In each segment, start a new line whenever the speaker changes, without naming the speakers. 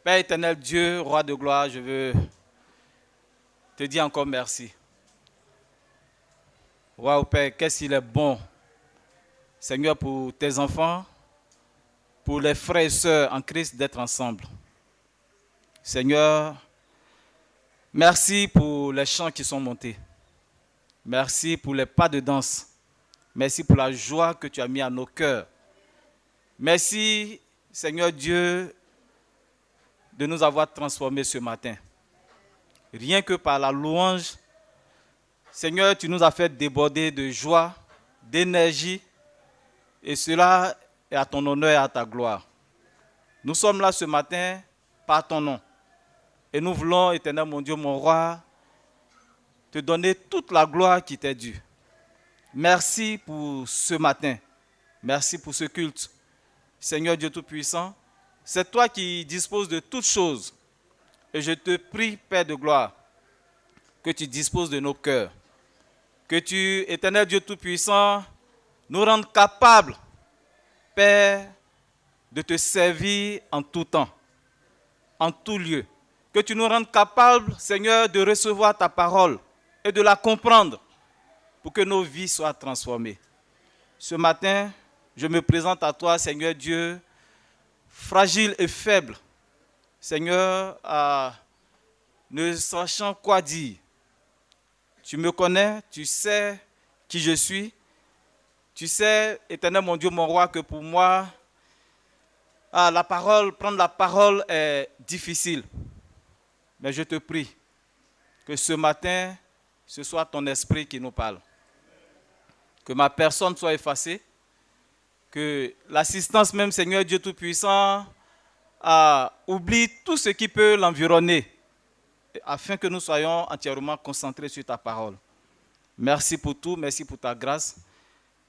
Père éternel, Dieu, roi de gloire, je veux te dire encore merci. Waouh Père, qu'est-ce qu'il est bon, Seigneur, pour tes enfants, pour les frères et sœurs en Christ d'être ensemble. Seigneur, merci pour les chants qui sont montés. Merci pour les pas de danse. Merci pour la joie que tu as mis à nos cœurs. Merci, Seigneur Dieu, de nous avoir transformés ce matin. Rien que par la louange, Seigneur, tu nous as fait déborder de joie, d'énergie, et cela est à ton honneur et à ta gloire. Nous sommes là ce matin par ton nom. Et nous voulons, éternel mon Dieu, mon roi, te donner toute la gloire qui t'est due. Merci pour ce matin. Merci pour ce culte. Seigneur Dieu Tout-Puissant, c'est toi qui disposes de toutes choses. Et je te prie, Père de gloire, que tu disposes de nos cœurs. Que tu, éternel Dieu Tout-Puissant, nous rendes capables, Père, de te servir en tout temps, en tout lieu. Que tu nous rendes capables, Seigneur, de recevoir ta parole et de la comprendre pour que nos vies soient transformées. Ce matin, je me présente à toi, Seigneur Dieu, fragile et faible. Seigneur, ne sachant quoi dire. Tu me connais, tu sais qui je suis. Tu sais, éternel mon Dieu, mon roi, que pour moi, prendre la parole est difficile. Mais je te prie que ce matin, ce soit ton esprit qui nous parle. Que ma personne soit effacée. Que l'assistance même, Seigneur Dieu Tout-Puissant, oublie tout ce qui peut l'environner, afin que nous soyons entièrement concentrés sur ta parole. Merci pour tout, merci pour ta grâce.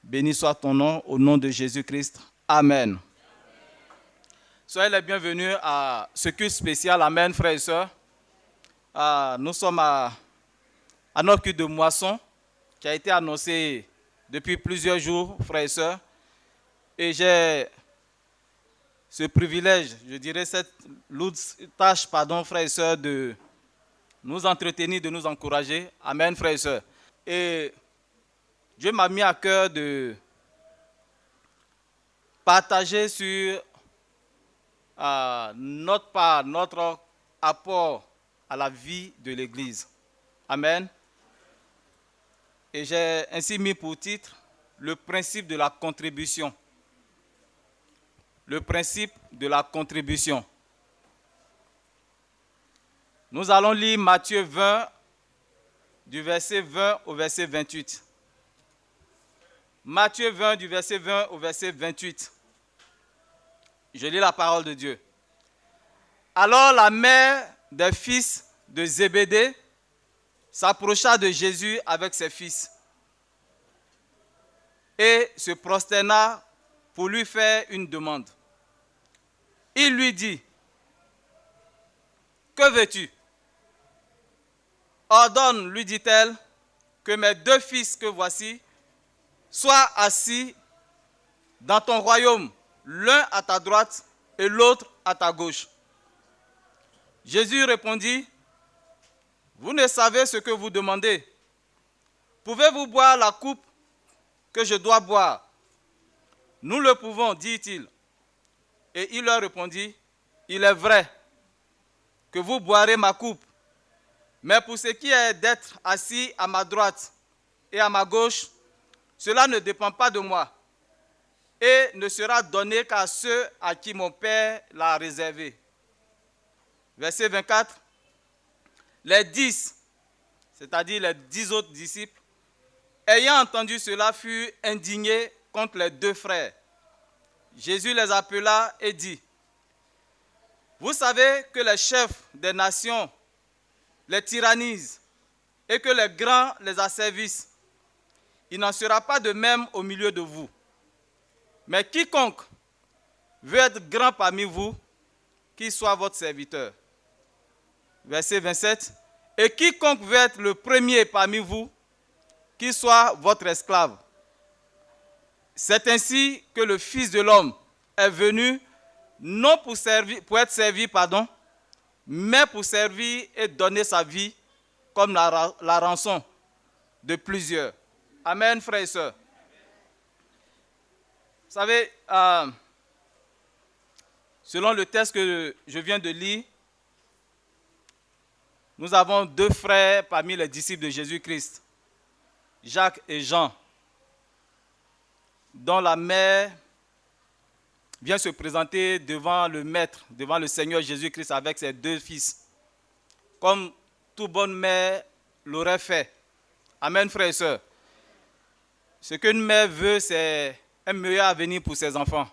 Béni soit ton nom, au nom de Jésus-Christ. Amen. Soyez les bienvenus à ce culte spécial. Amen, frères et sœurs. Nous sommes à notre culte de moisson, qui a été annoncé depuis plusieurs jours, frères et sœurs. Et j'ai ce privilège, je dirais cette lourde tâche, frères et sœurs, de nous entretenir, de nous encourager. Amen, frères et sœurs. Et Dieu m'a mis à cœur de partager sur notre apport à la vie de l'Église. Amen. Et j'ai ainsi mis pour titre le principe de la contribution. Le principe de la contribution. Nous allons lire Matthieu 20, du verset 20 au verset 28. Matthieu 20, du verset 20 au verset 28. Je lis la parole de Dieu. Alors la mère des fils de Zébédée s'approcha de Jésus avec ses fils et se prosterna pour lui faire une demande. Il lui dit, « Que veux-tu ? Ordonne, lui dit-elle, que mes deux fils que voici soient assis dans ton royaume, l'un à ta droite et l'autre à ta gauche. » Jésus répondit, « Vous ne savez ce que vous demandez. Pouvez-vous boire la coupe que je dois boire ? » « Nous le pouvons, dit-il. Et il leur répondit, « Il est vrai que vous boirez ma coupe, mais pour ce qui est d'être assis à ma droite et à ma gauche, cela ne dépend pas de moi et ne sera donné qu'à ceux à qui mon Père l'a réservé. » Verset 24. Les 10, c'est-à-dire les 10 autres disciples, ayant entendu cela, furent indignés contre les deux frères. Jésus les appela et dit, « Vous savez que les chefs des nations les tyrannisent et que les grands les asservissent. Il n'en sera pas de même au milieu de vous. Mais quiconque veut être grand parmi vous, qu'il soit votre serviteur. » Verset 27. « Et quiconque veut être le premier parmi vous, qu'il soit votre esclave. C'est ainsi que le Fils de l'homme est venu, non pour être servi, mais pour servir et donner sa vie comme la rançon de plusieurs. Amen, frères et sœurs. Vous savez, selon le texte que je viens de lire, nous avons deux frères parmi les disciples de Jésus-Christ, Jacques et Jean, dont la mère vient se présenter devant le Maître, devant le Seigneur Jésus-Christ avec ses deux fils, comme toute bonne mère l'aurait fait. Amen, frères et sœurs. Ce qu'une mère veut, c'est un meilleur avenir pour ses enfants.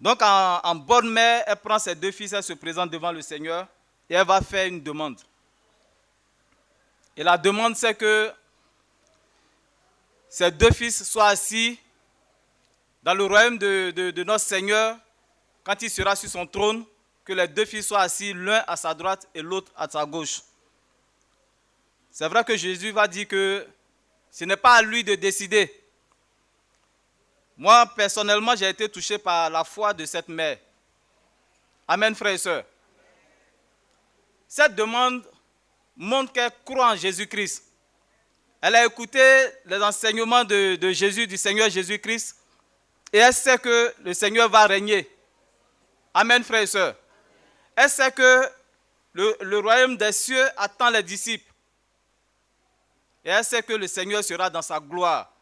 Donc, en bonne mère, elle prend ses deux fils, elle se présente devant le Seigneur et elle va faire une demande. Et la demande, c'est que ses deux fils soient assis dans le royaume de notre Seigneur, quand il sera sur son trône, que les deux fils soient assis l'un à sa droite et l'autre à sa gauche. C'est vrai que Jésus va dire que ce n'est pas à lui de décider. Moi, personnellement, j'ai été touché par la foi de cette mère. Amen, frères et sœurs. Cette demande montre qu'elle croit en Jésus-Christ. Elle a écouté les enseignements de Jésus, du Seigneur Jésus-Christ, et elle sait que le Seigneur va régner. Amen, frères et sœurs. Elle sait que le royaume des cieux attend les disciples. Et elle sait que le Seigneur sera dans sa gloire.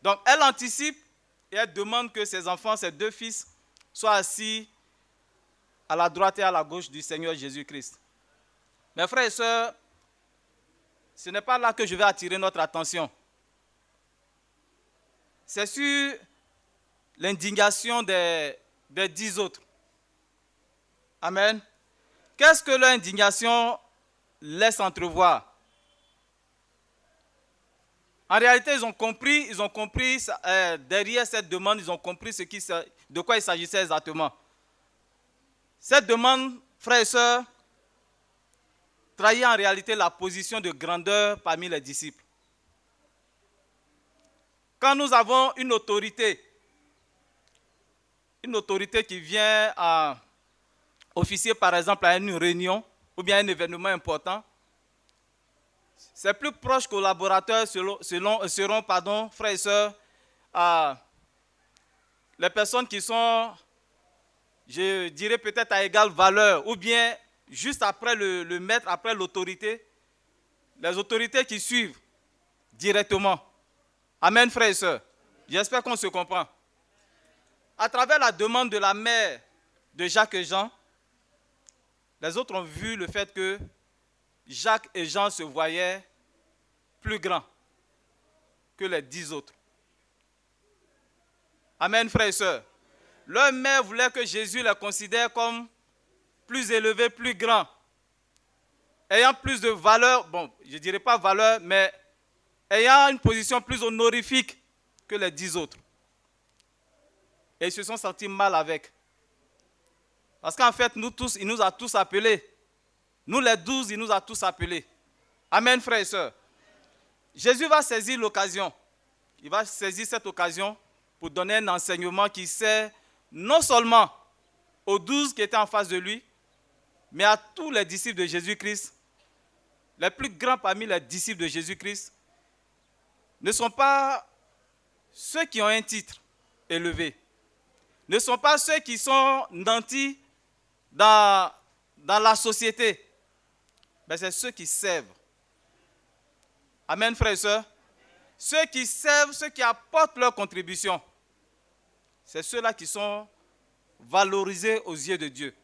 Donc, elle anticipe et elle demande que ses enfants, ses deux fils, soient assis à la droite et à la gauche du Seigneur Jésus-Christ. Mes frères et sœurs, ce n'est pas là que je vais attirer notre attention. C'est sur l'indignation des 10 autres. Amen. Qu'est-ce que leur indignation laisse entrevoir? En réalité, ils ont compris derrière cette demande, ils ont compris de quoi il s'agissait exactement. Cette demande, frères et sœurs, trahit en réalité la position de grandeur parmi les disciples. Quand nous avons une autorité qui vient officier par exemple à une réunion ou bien à un événement important, ses plus proches collaborateurs seront, frères et sœurs, les personnes qui sont, je dirais peut-être à égale valeur, ou bien juste après le maître, après l'autorité, les autorités qui suivent directement. Amen, frères et sœurs. J'espère qu'on se comprend. À travers la demande de la mère de Jacques et Jean, les autres ont vu le fait que Jacques et Jean se voyaient plus grands que les 10 autres. Amen, frères et sœurs. Leur mère voulait que Jésus les considère comme plus élevés, plus grands, ayant plus de valeur, bon, je ne dirais pas valeur, mais ayant une position plus honorifique que les 10 autres. Et ils se sont sentis mal avec. Parce qu'en fait, nous tous, il nous a tous appelés. Nous les 12, il nous a tous appelés. Amen, frères et sœurs. Jésus va saisir l'occasion. Il va saisir cette occasion pour donner un enseignement qui sert non seulement aux 12 qui étaient en face de lui, mais à tous les disciples de Jésus-Christ. Les plus grands parmi les disciples de Jésus-Christ ne sont pas ceux qui ont un titre élevé, ne sont pas ceux qui sont nantis dans la société, mais c'est ceux qui servent. Amen, frères et sœurs. Ceux qui servent, ceux qui apportent leur contribution, c'est ceux-là qui sont valorisés aux yeux de Dieu.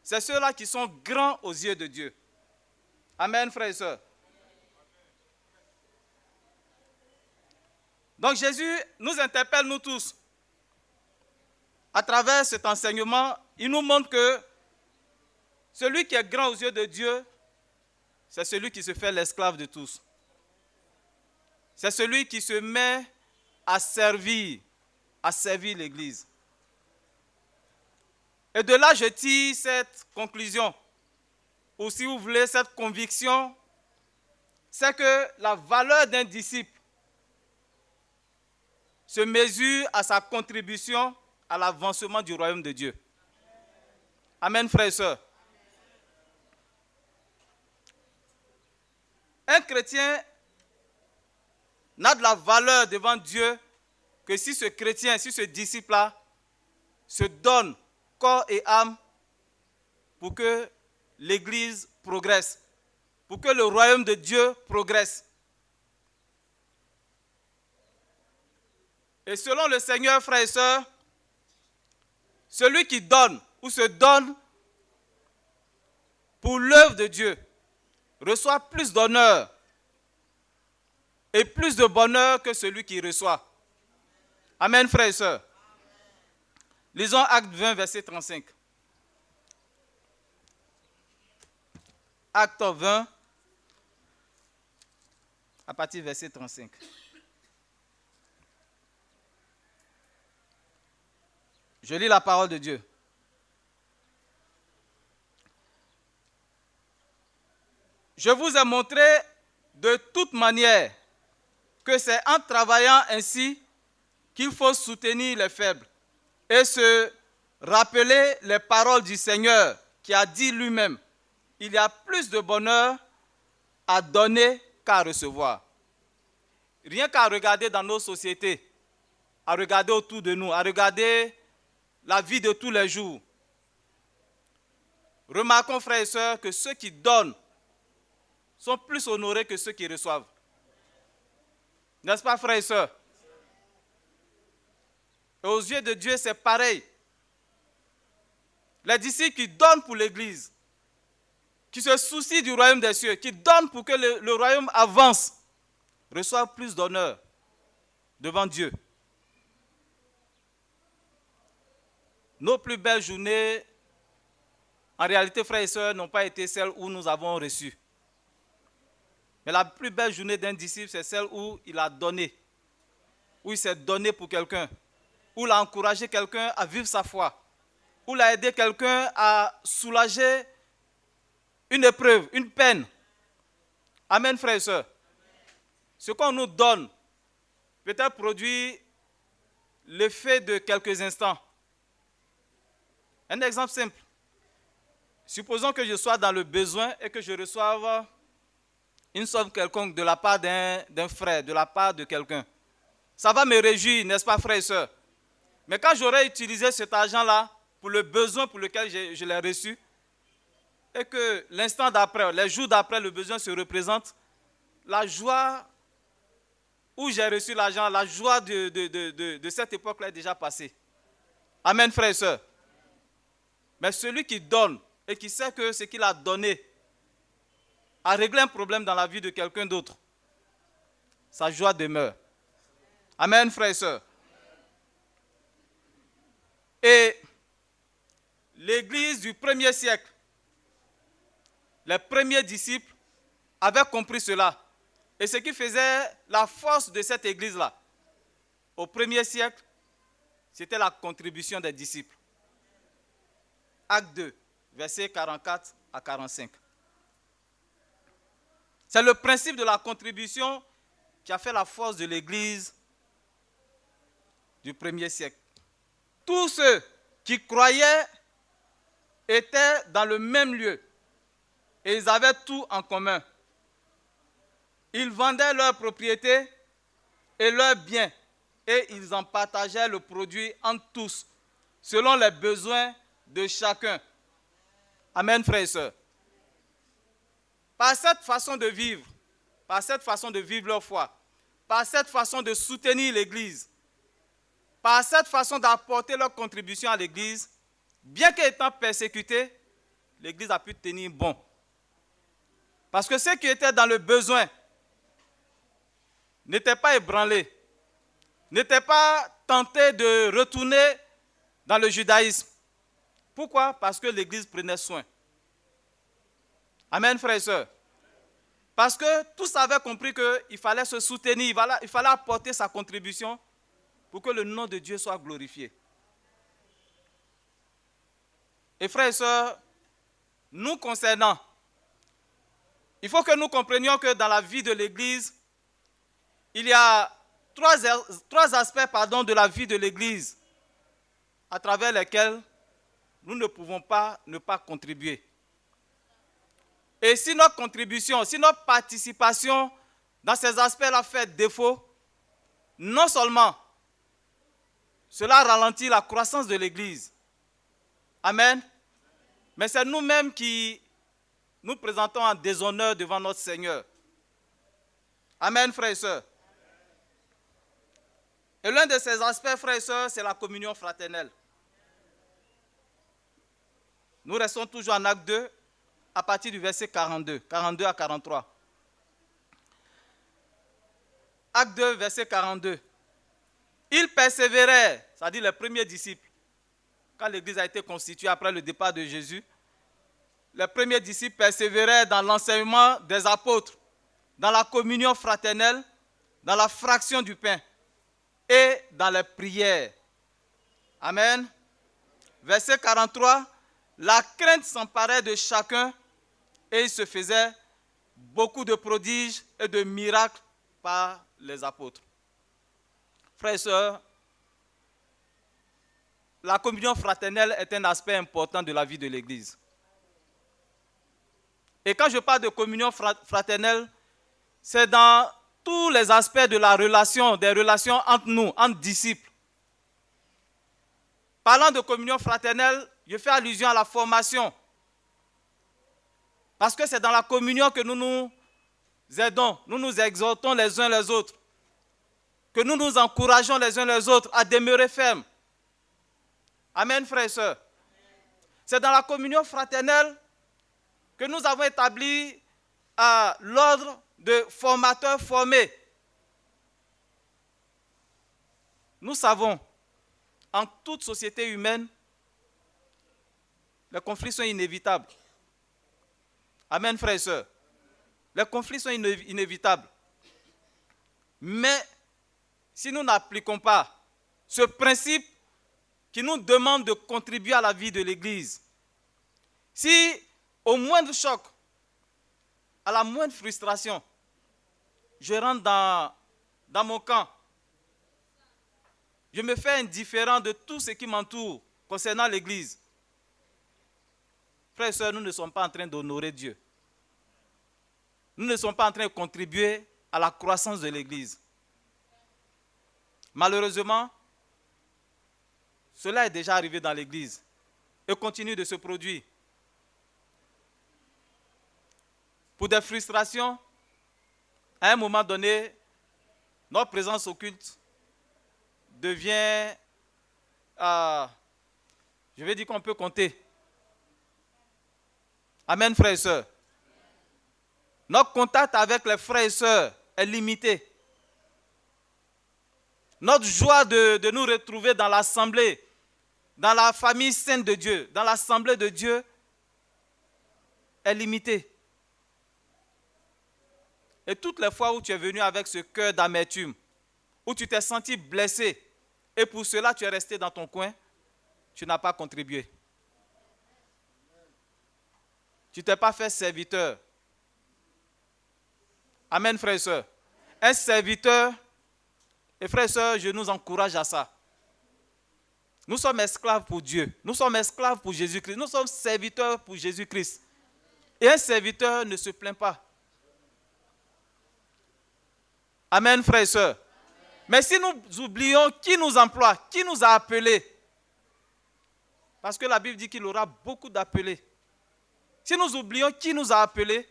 C'est ceux-là qui sont grands aux yeux de Dieu. Amen, frères et sœurs. Donc Jésus nous interpelle, nous tous. À travers cet enseignement, il nous montre que celui qui est grand aux yeux de Dieu, c'est celui qui se fait l'esclave de tous. C'est celui qui se met à servir l'Église. Et de là, je tire cette conclusion, ou si vous voulez, cette conviction, c'est que la valeur d'un disciple se mesure à sa contribution à l'avancement du royaume de Dieu. Amen, frères et sœurs. Un chrétien n'a de la valeur devant Dieu que si ce chrétien, si ce disciple-là se donne corps et âme pour que l'Église progresse, pour que le royaume de Dieu progresse. Et selon le Seigneur, frères et sœurs, celui qui donne ou se donne pour l'œuvre de Dieu reçoit plus d'honneur et plus de bonheur que celui qui reçoit. Amen, frères et sœurs. Lisons Acte 20, verset 35. Acte 20, à partir du verset 35. Je lis la parole de Dieu. Je vous ai montré de toute manière que c'est en travaillant ainsi qu'il faut soutenir les faibles et se rappeler les paroles du Seigneur qui a dit lui-même, il y a plus de bonheur à donner qu'à recevoir. Rien qu'à regarder dans nos sociétés, à regarder autour de nous, à regarder la vie de tous les jours. Remarquons, frères et sœurs, que ceux qui donnent sont plus honorés que ceux qui reçoivent. N'est-ce pas, frères et sœurs? Et aux yeux de Dieu, c'est pareil. Les disciples qui donnent pour l'Église, qui se soucient du royaume des cieux, qui donnent pour que le royaume avance, reçoivent plus d'honneur devant Dieu. Nos plus belles journées, en réalité, frères et sœurs, n'ont pas été celles où nous avons reçu. Mais la plus belle journée d'un disciple, c'est celle où il a donné, où il s'est donné pour quelqu'un, où il a encouragé quelqu'un à vivre sa foi, où il a aidé quelqu'un à soulager une épreuve, une peine. Amen, frères et sœurs. Ce qu'on nous donne peut-être produit l'effet de quelques instants. Un exemple simple. Supposons que je sois dans le besoin et que je reçoive une somme quelconque de la part d'un frère, de la part de quelqu'un. Ça va me réjouir, n'est-ce pas, frères et sœurs? Mais quand j'aurai utilisé cet argent-là pour le besoin pour lequel je l'ai reçu, et que l'instant d'après, les jours d'après, le besoin se représente, la joie où j'ai reçu l'argent, la joie de cette époque-là est déjà passée. Amen, frères et sœurs. Mais celui qui donne et qui sait que ce qu'il a donné a réglé un problème dans la vie de quelqu'un d'autre, sa joie demeure. Amen, frères et sœurs. Et l'Église du premier siècle, les premiers disciples avaient compris cela. Et ce qui faisait la force de cette Église-là, au premier siècle, c'était la contribution des disciples. Acte 2, versets 44 à 45. C'est le principe de la contribution qui a fait la force de l'Église du premier siècle. Tous ceux qui croyaient étaient dans le même lieu et ils avaient tout en commun. Ils vendaient leurs propriétés et leurs biens et ils en partageaient le produit entre tous, selon les besoins de chacun. Amen, frères et sœurs. Par cette façon de vivre leur foi, par cette façon de soutenir l'Église, par cette façon d'apporter leur contribution à l'Église, bien qu'étant persécutés, l'Église a pu tenir bon. Parce que ceux qui étaient dans le besoin n'étaient pas ébranlés, n'étaient pas tentés de retourner dans le judaïsme. Pourquoi? Parce que l'Église prenait soin. Amen, frères et sœurs. Parce que tous avaient compris qu'il fallait se soutenir, il fallait apporter sa contribution pour que le nom de Dieu soit glorifié. Et frères et sœurs, nous concernant, il faut que nous comprenions que dans la vie de l'Église, il y a trois aspects de la vie de l'Église à travers lesquels nous ne pouvons pas ne pas contribuer. Et si notre contribution, si notre participation dans ces aspects-là fait défaut, non seulement cela ralentit la croissance de l'Église, amen, mais c'est nous-mêmes qui nous présentons en déshonneur devant notre Seigneur. Amen, frères et sœurs. Et l'un de ces aspects, frères et sœurs, c'est la communion fraternelle. Nous restons toujours en Acte 2, à partir du verset 42 à 43. Acte 2, verset 42. Ils persévéraient, c'est-à-dire les premiers disciples. Quand l'Église a été constituée après le départ de Jésus, les premiers disciples persévéraient dans l'enseignement des apôtres, dans la communion fraternelle, dans la fraction du pain et dans les prières. Amen. Verset 43. La crainte s'emparait de chacun et il se faisait beaucoup de prodiges et de miracles par les apôtres. Frères et sœurs, la communion fraternelle est un aspect important de la vie de l'Église. Et quand je parle de communion fraternelle, c'est dans tous les aspects de la relation, des relations entre nous, entre disciples. Parlant de communion fraternelle, je fais allusion à la formation. Parce que c'est dans la communion que nous nous aidons, nous nous exhortons les uns les autres, que nous nous encourageons les uns les autres à demeurer fermes. Amen, frères et sœurs. C'est dans la communion fraternelle que nous avons établi l'ordre de formateurs formés. Nous savons, en toute société humaine, les conflits sont inévitables. Amen, frères et sœurs. Les conflits sont inévitables. Mais si nous n'appliquons pas ce principe qui nous demande de contribuer à la vie de l'Église, si au moindre choc, à la moindre frustration, je rentre dans mon camp, je me fais indifférent de tout ce qui m'entoure concernant l'Église. Frères et sœurs, nous ne sommes pas en train d'honorer Dieu. Nous ne sommes pas en train de contribuer à la croissance de l'Église. Malheureusement, cela est déjà arrivé dans l'Église et continue de se produire. Pour des frustrations, à un moment donné, notre présence au culte devient, je vais dire qu'on peut compter. Amen, frères et sœurs. Notre contact avec les frères et sœurs est limité. Notre joie de nous retrouver dans l'assemblée, dans la famille sainte de Dieu, dans l'assemblée de Dieu, est limitée. Et toutes les fois où tu es venu avec ce cœur d'amertume, où tu t'es senti blessé, et pour cela tu es resté dans ton coin, tu n'as pas contribué. Tu ne t'es pas fait serviteur. Amen, frères et sœurs. Un serviteur, et frères et sœurs, je nous encourage à ça. Nous sommes esclaves pour Dieu. Nous sommes esclaves pour Jésus-Christ. Nous sommes serviteurs pour Jésus-Christ. Et un serviteur ne se plaint pas. Amen, frères et sœurs. Mais si nous oublions qui nous emploie, qui nous a appelés, parce que la Bible dit qu'il aura beaucoup d'appelés. Si nous oublions qui nous a appelés,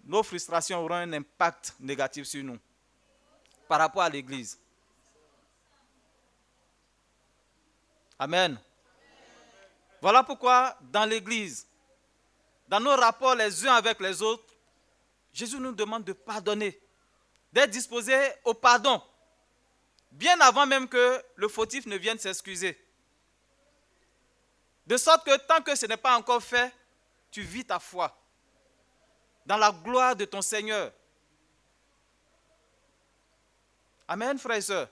nos frustrations auront un impact négatif sur nous par rapport à l'Église. Amen. Voilà pourquoi dans l'Église, dans nos rapports les uns avec les autres, Jésus nous demande de pardonner, d'être disposé au pardon, bien avant même que le fautif ne vienne s'excuser. De sorte que tant que ce n'est pas encore fait, tu vis ta foi dans la gloire de ton Seigneur. Amen, frères et sœurs.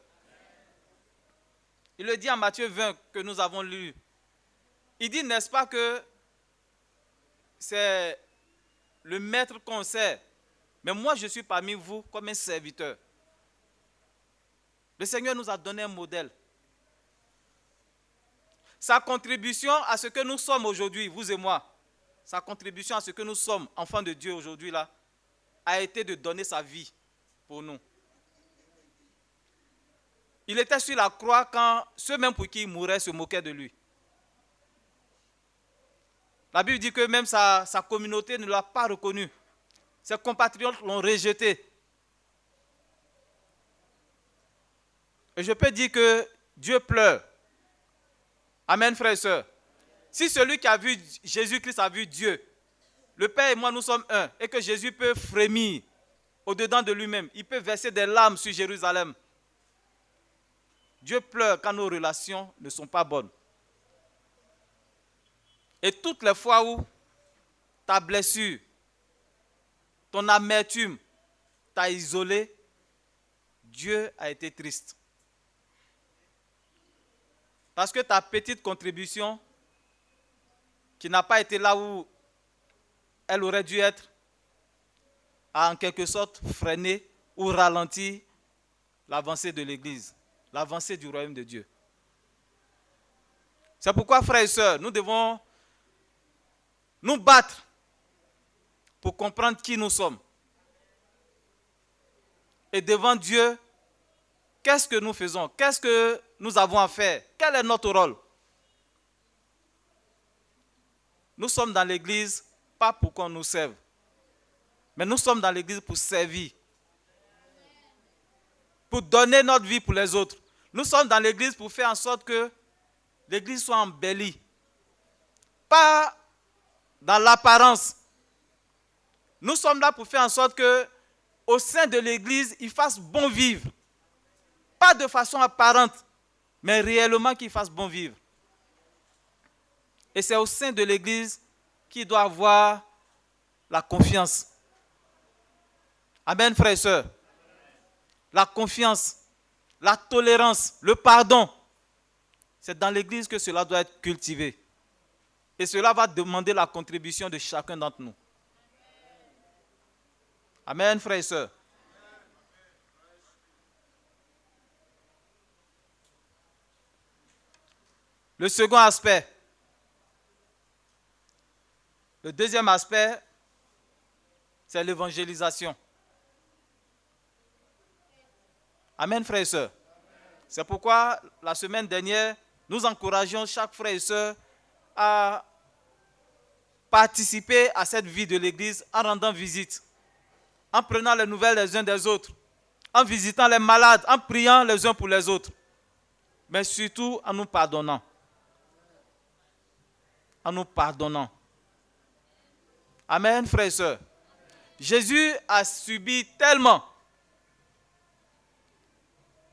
Il le dit en Matthieu 20 que nous avons lu. Il dit, n'est-ce pas que c'est le maître qu'on sert, mais moi je suis parmi vous comme un serviteur. Le Seigneur nous a donné un modèle. Sa contribution à ce que nous sommes aujourd'hui, vous et moi, sa contribution à ce que nous sommes, enfants de Dieu aujourd'hui là, a été de donner sa vie pour nous. Il était sur la croix quand ceux même pour qui il mourait se moquaient de lui. La Bible dit que même sa communauté ne l'a pas reconnu. Ses compatriotes l'ont rejeté. Et je peux dire que Dieu pleure. Amen, frères et sœurs. Si celui qui a vu Jésus-Christ a vu Dieu, le Père et moi nous sommes un, et que Jésus peut frémir au-dedans de lui-même, il peut verser des larmes sur Jérusalem. Dieu pleure quand nos relations ne sont pas bonnes. Et toutes les fois où ta blessure, ton amertume t'a isolé, Dieu a été triste. Parce que ta petite contribution, qui n'a pas été là où elle aurait dû être, a en quelque sorte freiné ou ralenti l'avancée de l'Église, l'avancée du royaume de Dieu. C'est pourquoi, frères et sœurs, nous devons nous battre pour comprendre qui nous sommes. Et devant Dieu, qu'est-ce que nous faisons? Qu'est-ce que nous avons à faire? Quel est notre rôle? Nous sommes dans l'Église, pas pour qu'on nous serve, mais nous sommes dans l'Église pour servir, pour donner notre vie pour les autres. Nous sommes dans l'Église pour faire en sorte que l'Église soit embellie, pas dans l'apparence. Nous sommes là pour faire en sorte que, au sein de l'Église, il fasse bon vivre. Pas de façon apparente, mais réellement qu'il fasse bon vivre. Et c'est au sein de l'Église qu'il doit avoir la confiance. Amen, frères et sœurs. La confiance, la tolérance, le pardon. C'est dans l'Église que cela doit être cultivé. Et cela va demander la contribution de chacun d'entre nous. Amen, frères et sœurs. Le second aspect. Le deuxième aspect, c'est l'évangélisation. Amen, frères et sœurs. C'est pourquoi, la semaine dernière, nous encourageons chaque frère et sœur à participer à cette vie de l'Église en rendant visite, en prenant les nouvelles les uns des autres, en visitant les malades, en priant les uns pour les autres, mais surtout en nous pardonnant. En nous pardonnant. Amen, frères et sœurs. Jésus a subi tellement.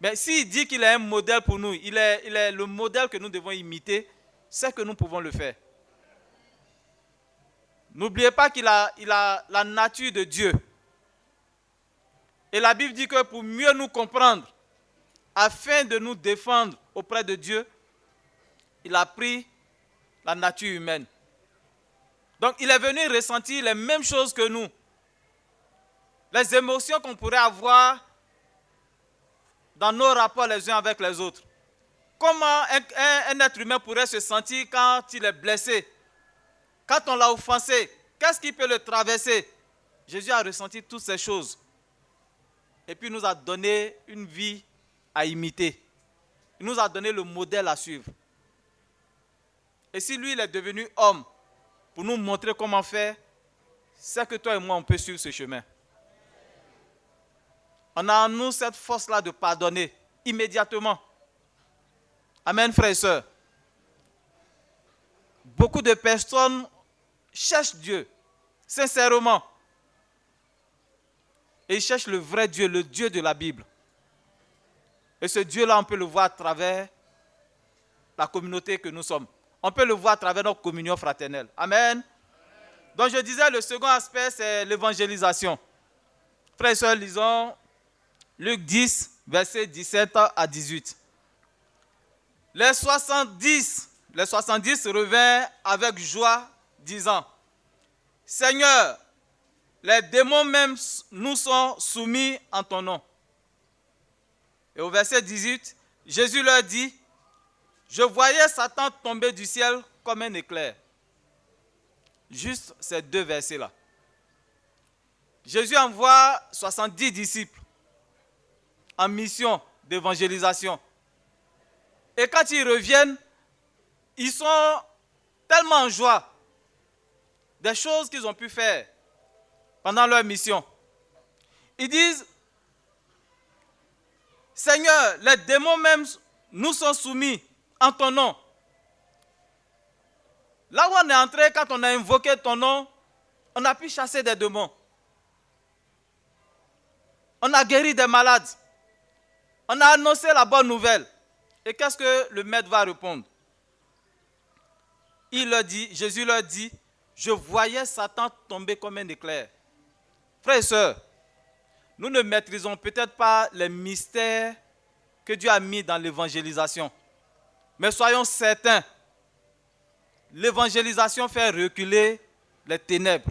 Mais s'il dit qu'il est un modèle pour nous, il est le modèle que nous devons imiter, c'est que nous pouvons le faire. N'oubliez pas qu'il a la nature de Dieu. Et la Bible dit que pour mieux nous comprendre, afin de nous défendre auprès de Dieu, il a pris la nature humaine. Donc il est venu ressentir les mêmes choses que nous. Les émotions qu'on pourrait avoir dans nos rapports les uns avec les autres. Comment un être humain pourrait se sentir quand il est blessé? Quand on l'a offensé, qu'est-ce qui peut le traverser? Jésus a ressenti toutes ces choses. Et puis il nous a donné une vie à imiter. Il nous a donné le modèle à suivre. Et si lui, il est devenu homme pour nous montrer comment faire, c'est que toi et moi, on peut suivre ce chemin. On a en nous cette force-là de pardonner immédiatement. Amen, frères et sœurs. Beaucoup de personnes cherchent Dieu, sincèrement. Et ils cherchent le vrai Dieu, le Dieu de la Bible. Et ce Dieu-là, on peut le voir à travers la communauté que nous sommes. On peut le voir à travers notre communion fraternelle. Amen. Donc je disais, le second aspect, c'est l'évangélisation. Frères et sœurs, lisons Luc 10, versets 17 à 18. Les 70 revinrent avec joie, disant, « Seigneur, les démons même nous sont soumis en ton nom. » Et au verset 18, Jésus leur dit, « Je voyais Satan tomber du ciel comme un éclair. juste ces 2 versets-là. Jésus envoie 70 disciples en mission d'évangélisation. Et quand ils reviennent, ils sont tellement en joie des choses qu'ils ont pu faire pendant leur mission. Ils disent, Seigneur, les démons même nous sont soumis en ton nom. Là où on est entré, quand on a invoqué ton nom, on a pu chasser des démons. On a guéri des malades. On a annoncé la bonne nouvelle. Et qu'est-ce que le maître va répondre? Jésus leur dit, je voyais Satan tomber comme un éclair. Frères et sœurs, nous ne maîtrisons peut-être pas les mystères que Dieu a mis dans l'évangélisation. Mais soyons certains, l'évangélisation fait reculer les ténèbres.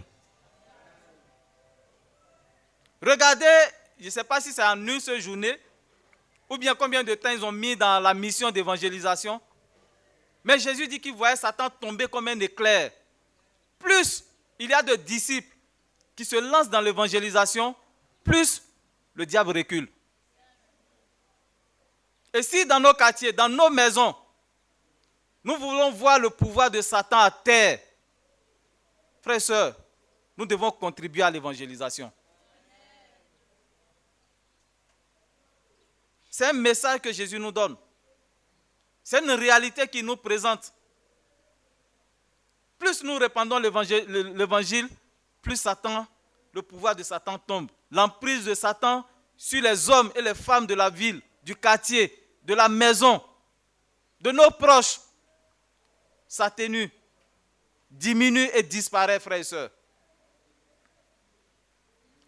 Regardez, je ne sais pas si c'est en une seule journée, ou bien combien de temps ils ont mis dans la mission d'évangélisation. Mais Jésus dit qu'il voyait Satan tomber comme un éclair. Plus il y a de disciples qui se lancent dans l'évangélisation, plus le diable recule. Et si dans nos quartiers, dans nos maisons, nous voulons voir le pouvoir de Satan à terre, frères et sœurs, nous devons contribuer à l'évangélisation. C'est un message que Jésus nous donne. C'est une réalité qu'il nous présente. Plus nous répandons l'évangile, plus Satan, le pouvoir de Satan tombe. L'emprise de Satan sur les hommes et les femmes de la ville, du quartier, de la maison, de nos proches, s'atténue, diminue et disparaît, frères et sœurs.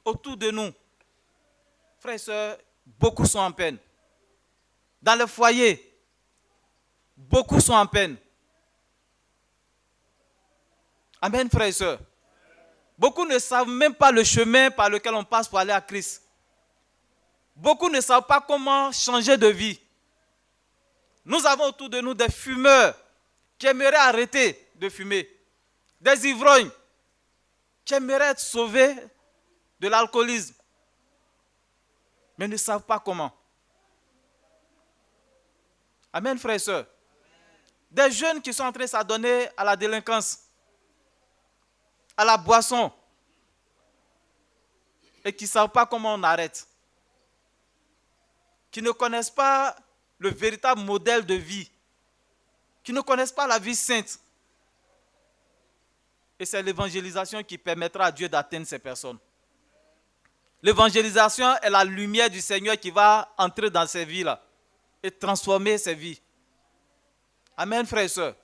Autour de nous, frères et sœurs, beaucoup sont en peine. Dans les foyers, beaucoup sont en peine. Amen, frères et sœurs. Beaucoup ne savent même pas le chemin par lequel on passe pour aller à Christ. Beaucoup ne savent pas comment changer de vie. Nous avons autour de nous des fumeurs qui aimeraient arrêter de fumer. Des ivrognes qui aimeraient être sauvés de l'alcoolisme, mais ne savent pas comment. Amen, frères et sœurs. Des jeunes qui sont en train de s'adonner à la délinquance, à la boisson, et qui ne savent pas comment on arrête. Qui ne connaissent pas le véritable modèle de vie. Qui ne connaissent pas la vie sainte. Et c'est l'évangélisation qui permettra à Dieu d'atteindre ces personnes. L'évangélisation est la lumière du Seigneur qui va entrer dans ces vies-là et transformer ces vies. Amen, frères et sœurs.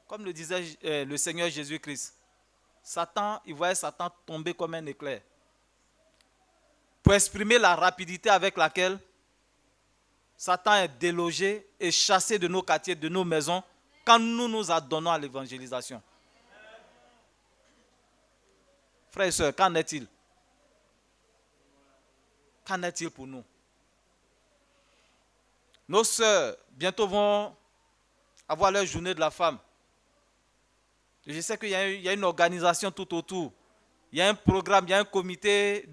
Comme le disait le Seigneur Jésus-Christ, Satan, il voyait Satan tomber comme un éclair. Pour exprimer la rapidité avec laquelle Satan est délogé et chassé de nos quartiers, de nos maisons, quand nous nous adonnons à l'évangélisation. Frères et sœurs, qu'en est-il? Qu'en est-il pour nous? Nos sœurs, bientôt vont avoir leur journée de la femme. Je sais qu'il y a une organisation tout autour. Il y a un programme, il y a un comité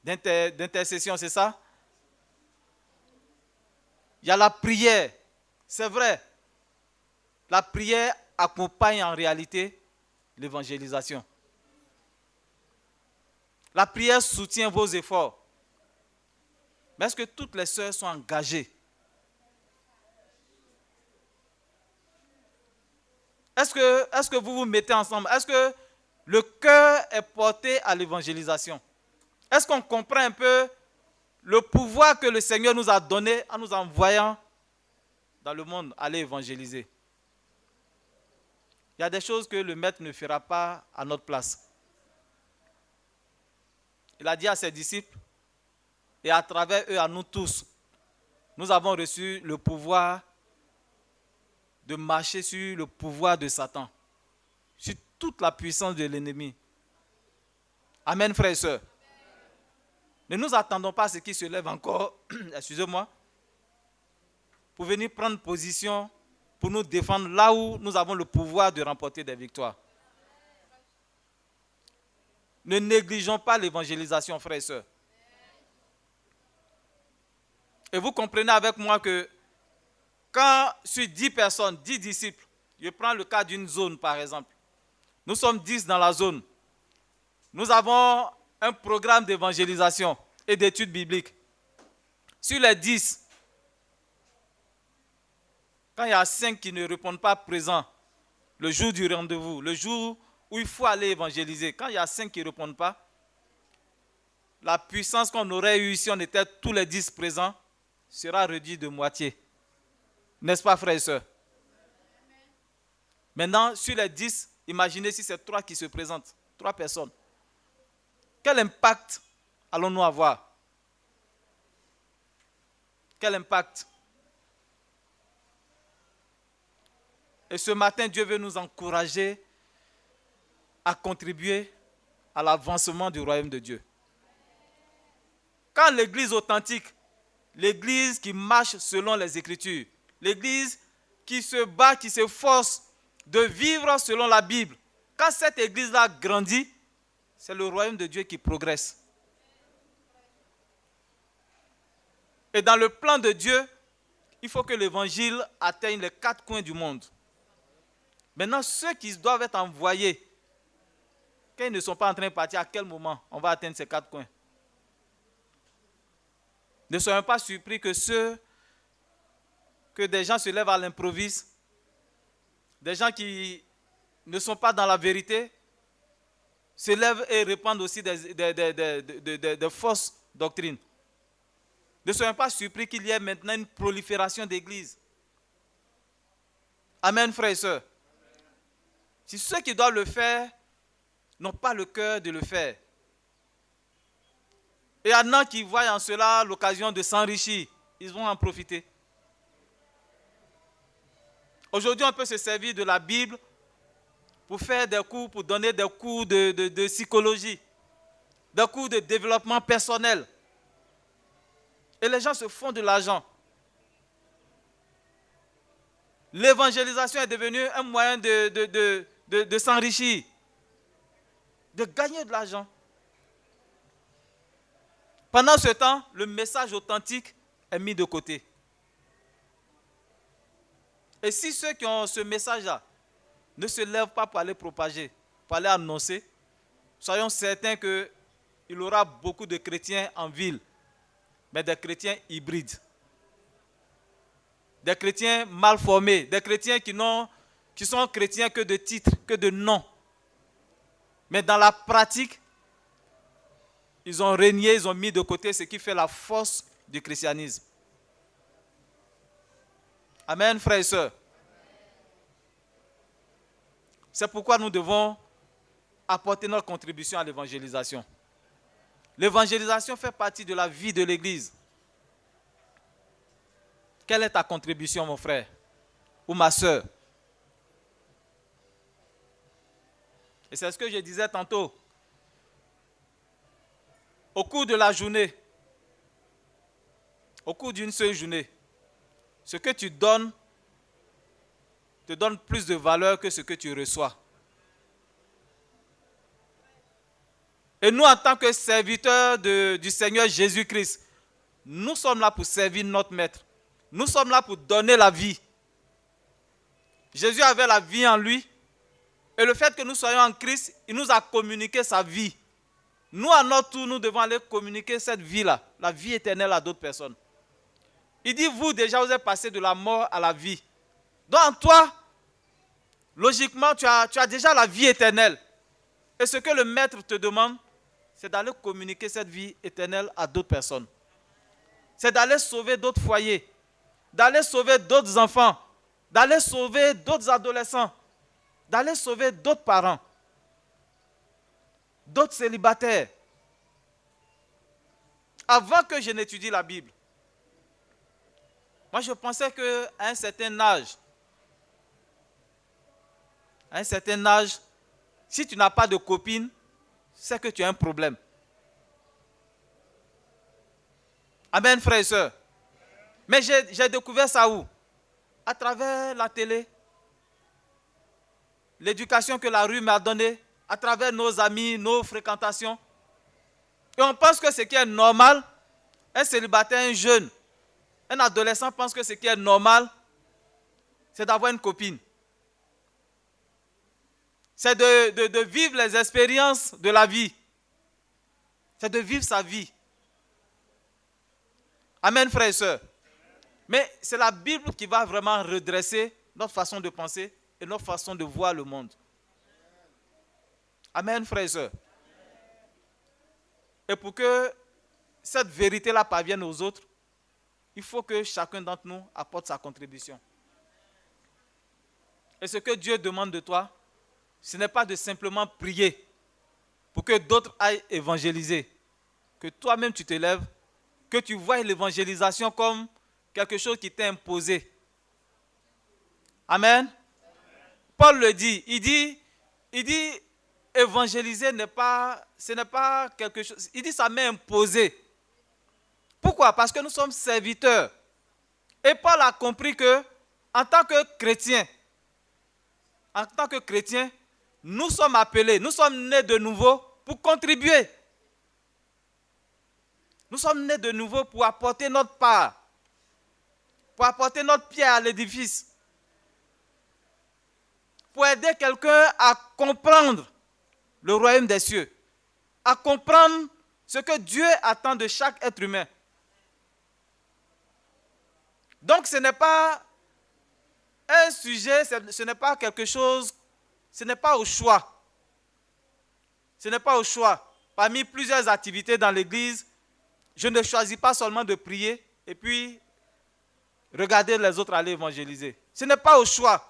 d'intercession, c'est ça? Il y a la prière. C'est vrai. La prière accompagne en réalité l'évangélisation. La prière soutient vos efforts. Mais est-ce que toutes les sœurs sont engagées? Est-ce que vous vous mettez ensemble? Est-ce que le cœur est porté à l'évangélisation? Est-ce qu'on comprend un peu le pouvoir que le Seigneur nous a donné en nous envoyant dans le monde aller évangéliser? Il y a des choses que le Maître ne fera pas à notre place. Il a dit à ses disciples, et à travers eux, à nous tous, nous avons reçu le pouvoir de marcher sur le pouvoir de Satan, sur toute la puissance de l'ennemi. Amen, frères et sœurs. Ne nous attendons pas à ce qui se lève encore, excusez-moi, pour venir prendre position pour nous défendre là où nous avons le pouvoir de remporter des victoires. Ne négligeons pas l'évangélisation, frères et sœurs. Et vous comprenez avec moi que quand sur 10 personnes, 10 disciples, je prends le cas d'une zone par exemple, nous sommes 10 dans la zone, nous avons un programme d'évangélisation et d'études bibliques. Sur les 10, quand il y a 5 qui ne répondent pas présents, le jour du rendez-vous, le jour où il faut aller évangéliser, quand il y a 5 qui ne répondent pas, la puissance qu'on aurait eue si on était tous les 10 présents sera réduite de moitié. N'est-ce pas, frères et sœurs? Maintenant, sur les 10, imaginez si c'est 3 qui se présentent, 3 personnes. Quel impact allons-nous avoir? Quel impact? Et ce matin, Dieu veut nous encourager à contribuer à l'avancement du royaume de Dieu. Quand l'église authentique, l'église qui marche selon les Écritures, l'église qui se bat, qui s'efforce de vivre selon la Bible, quand cette église-là grandit, c'est le royaume de Dieu qui progresse. Et dans le plan de Dieu, il faut que l'évangile atteigne les 4 coins du monde. Maintenant, ceux qui doivent être envoyés, quand ils ne sont pas en train de partir, à quel moment on va atteindre ces 4 coins? Ne soyons pas surpris que des gens se lèvent à l'improviste, des gens qui ne sont pas dans la vérité, se lèvent et répandent aussi des fausses doctrines. Ne soyons pas surpris qu'il y ait maintenant une prolifération d'églises. Amen, frères et sœurs. Si ceux qui doivent le faire n'ont pas le cœur de le faire, et il y en a qui voient en cela l'occasion de s'enrichir, ils vont en profiter. Aujourd'hui, on peut se servir de la Bible pour faire des cours, pour donner des cours de psychologie, des cours de développement personnel. Et les gens se font de l'argent. L'évangélisation est devenue un moyen de s'enrichir, de gagner de l'argent. Pendant ce temps, le message authentique est mis de côté. Et si ceux qui ont ce message-là ne se lèvent pas pour aller propager, pour aller annoncer, soyons certains qu'il y aura beaucoup de chrétiens en ville, mais des chrétiens hybrides. Des chrétiens mal formés, des chrétiens qui sont chrétiens que de titre, que de nom. Mais dans la pratique, ils ont régné, ils ont mis de côté ce qui fait la force du christianisme. Amen, frères et sœurs. C'est pourquoi nous devons apporter notre contribution à l'évangélisation. L'évangélisation fait partie de la vie de l'Église. Quelle est ta contribution, mon frère ou ma sœur? Et c'est ce que je disais tantôt. Au cours de la journée, au cours d'une seule journée, ce que tu donnes te donne plus de valeur que ce que tu reçois. Et nous, en tant que serviteurs du Seigneur Jésus-Christ, nous sommes là pour servir notre Maître. Nous sommes là pour donner la vie. Jésus avait la vie en lui. Et le fait que nous soyons en Christ, il nous a communiqué sa vie. Nous, à notre tour, nous devons aller communiquer cette vie-là, la vie éternelle à d'autres personnes. Il dit, vous déjà, vous êtes passé de la mort à la vie. Donc, en toi, logiquement, tu as déjà la vie éternelle. Et ce que le Maître te demande, c'est d'aller communiquer cette vie éternelle à d'autres personnes. C'est d'aller sauver d'autres foyers, d'aller sauver d'autres enfants, d'aller sauver d'autres adolescents, d'aller sauver d'autres parents, d'autres célibataires. Avant que je n'étudie la Bible, moi je pensais qu'à un certain âge, si tu n'as pas de copine, c'est que tu as un problème. Amen, frères et sœurs. Mais j'ai découvert ça où? à travers la télé, l'éducation que la rue m'a donnée, à travers nos amis, nos fréquentations. Et on pense que ce qui est normal, un célibataire, un jeune, un adolescent pense que ce qui est normal, c'est d'avoir une copine. C'est de vivre les expériences de la vie. C'est de vivre sa vie. Amen, frères et sœurs. Mais c'est la Bible qui va vraiment redresser notre façon de penser et notre façon de voir le monde. Amen, frères et sœurs. Et pour que cette vérité-là parvienne aux autres, il faut que chacun d'entre nous apporte sa contribution. Et ce que Dieu demande de toi, ce n'est pas de simplement prier pour que d'autres aillent évangéliser. Que toi-même tu te lèves, que tu vois l'évangélisation comme quelque chose qui t'est imposé. Amen. Paul le dit, il dit évangéliser ce n'est pas quelque chose, il dit ça m'est imposé. Pourquoi? Parce que nous sommes serviteurs. Et Paul a compris que en tant que chrétien, nous sommes appelés, nous sommes nés de nouveau pour contribuer. Nous sommes nés de nouveau pour apporter notre part, pour apporter notre pierre à l'édifice, pour aider quelqu'un à comprendre le royaume des cieux, à comprendre ce que Dieu attend de chaque être humain. Donc ce n'est pas un sujet, ce n'est pas quelque chose, ce n'est pas au choix. Ce n'est pas au choix. Parmi plusieurs activités dans l'église, je ne choisis pas seulement de prier et puis regarder les autres aller évangéliser. Ce n'est pas au choix.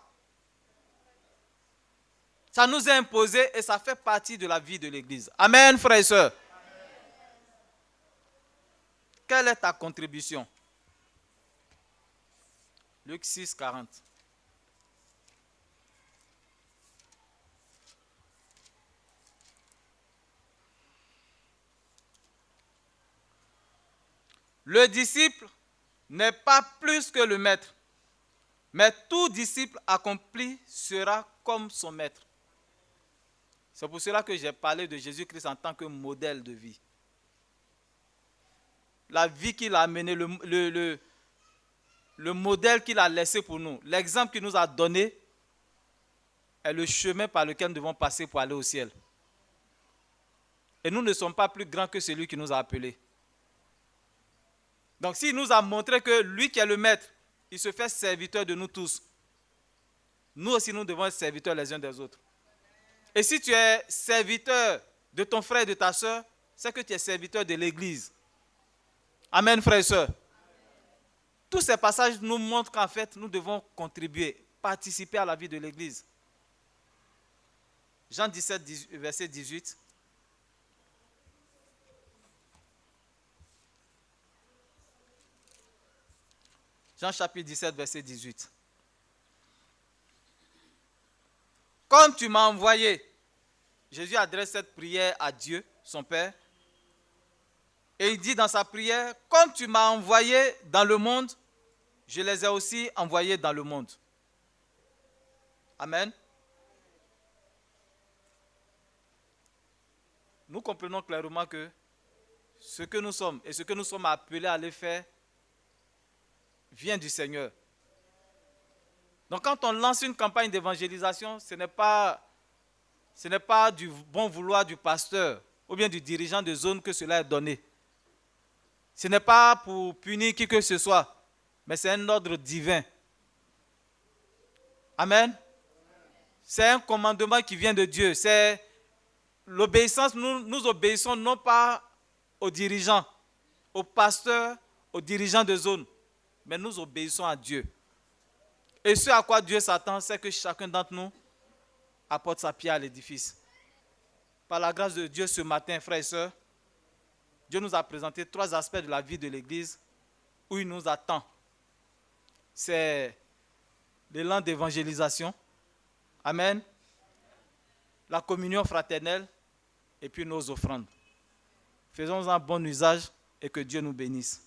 Ça nous est imposé et ça fait partie de la vie de l'église. Amen, frères et sœurs. Quelle est ta contribution? Luc 6, 40. Le disciple n'est pas plus que le maître, mais tout disciple accompli sera comme son maître. C'est pour cela que j'ai parlé de Jésus-Christ en tant que modèle de vie. La vie qu'il a amenée, le modèle qu'il a laissé pour nous, l'exemple qu'il nous a donné est le chemin par lequel nous devons passer pour aller au ciel. Et nous ne sommes pas plus grands que celui qui nous a appelés. Donc s'il nous a montré que lui qui est le maître, il se fait serviteur de nous tous, nous aussi nous devons être serviteurs les uns des autres. Et si tu es serviteur de ton frère et de ta soeur, c'est que tu es serviteur de l'église. Amen, frères et sœurs. Tous ces passages nous montrent qu'en fait, nous devons contribuer, participer à la vie de l'église. Jean 17, verset 18. Jean chapitre 17, verset 18. Comme tu m'as envoyé, Jésus adresse cette prière à Dieu, son Père. Et il dit dans sa prière, comme tu m'as envoyé dans le monde, je les ai aussi envoyés dans le monde. Amen. Nous comprenons clairement que ce que nous sommes et ce que nous sommes appelés à aller faire vient du Seigneur. Donc quand on lance une campagne d'évangélisation, ce n'est pas du bon vouloir du pasteur ou bien du dirigeant de zone que cela est donné. Ce n'est pas pour punir qui que ce soit, mais c'est un ordre divin. Amen. C'est un commandement qui vient de Dieu. C'est l'obéissance. Nous obéissons non pas aux dirigeants, aux pasteurs, aux dirigeants de zone, mais nous obéissons à Dieu. Et ce à quoi Dieu s'attend, c'est que chacun d'entre nous apporte sa pierre à l'édifice. Par la grâce de Dieu, ce matin, frères et sœurs, Dieu nous a présenté 3 aspects de la vie de l'Église où il nous attend. C'est l'élan d'évangélisation. Amen. La communion fraternelle et puis nos offrandes. Faisons-en bon usage et que Dieu nous bénisse.